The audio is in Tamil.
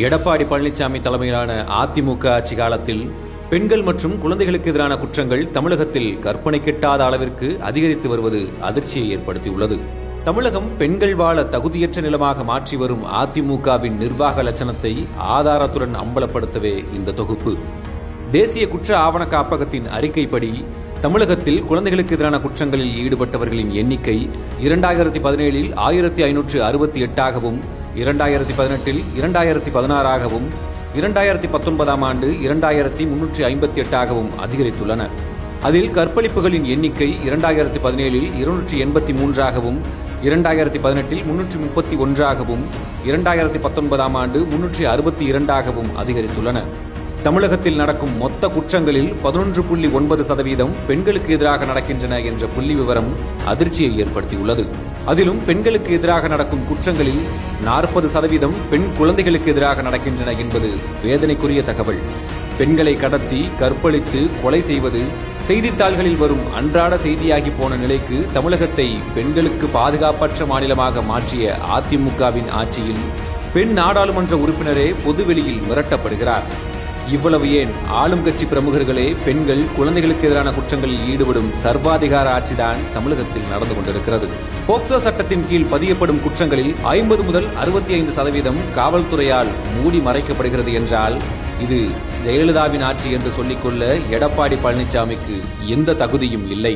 எடப்பாடி பழனிசாமி தலைமையிலான அதிமுக ஆட்சி காலத்தில் பெண்கள் மற்றும் குழந்தைகளுக்கு எதிரான குற்றங்கள் தமிழகத்தில் கற்பனை கெட்டாத அளவிற்கு அதிகரித்து வருவது அதிர்ச்சியை ஏற்படுத்தியுள்ளது. தமிழகம் பெண்கள் வாழ தகுதியற்ற நிலமாக மாற்றி வரும் அதிமுகவின் நிர்வாக லட்சணத்தை ஆதாரத்துடன் அம்பலப்படுத்தவே இந்த தொகுப்பு. தேசிய குற்ற ஆவண காப்பகத்தின் அறிக்கைப்படி தமிழகத்தில் குழந்தைகளுக்கு எதிரான குற்றங்களில் ஈடுபட்டவர்களின் எண்ணிக்கை 2017இல் 1568ஆகவும் 2018இல் 2016ஆகவும் 2019ஆம் ஆண்டு 2358ஆகவும் அதிகரித்துள்ளன. அதில் கற்பழிப்புகளின் எண்ணிக்கை 2017இல் 283ஆகவும் 2018இல் 331ஆகவும் 2019ஆம் ஆண்டு 362ஆகவும் அதிகரித்துள்ளன. தமிழகத்தில் நடக்கும் மொத்த குற்றங்களில் 11.9% பெண்களுக்கு எதிராக நடக்கின்றன என்ற புள்ளி விவரம் அதிர்ச்சியை ஏற்படுத்தியுள்ளது. அதிலும் பெண்களுக்கு எதிராக நடக்கும் குற்றங்களில் 40% பெண் குழந்தைகளுக்கு எதிராக நடக்கின்றன என்பது வேதனைக்குரிய தகவல். பெண்களை கடத்தி கற்பழித்து கொலை செய்வது செய்தித்தாள்களில் வரும் அன்றாட செய்தியாகி போன நிலைக்கு தமிழகத்தை பெண்களுக்கு பாதுகாப்பற்ற மாநிலமாக மாற்றிய அதிமுகவின் ஆட்சியில் பெண் நாடாளுமன்ற உறுப்பினரே பொதுவெளியில் மிரட்டப்படுகிறார். இவ்வளவு ஏன், ஆளும் கட்சி பிரமுகர்களே பெண்கள் குழந்தைகளுக்கு எதிரான குற்றங்களில் ஈடுபடும் சர்வாதிகார ஆட்சிதான் தமிழகத்தில் நடந்து கொண்டிருக்கிறது. போக்சோ சட்டத்தின் கீழ் பதியப்படும் குற்றங்களில் 50 முதல் 65% காவல்துறையால் மூடி மறைக்கப்படுகிறது என்றால் இது ஜெயலலிதாவின் ஆட்சி என்று சொல்லிக்கொள்ள எடப்பாடி பழனிசாமிக்கு எந்த தகுதியும் இல்லை.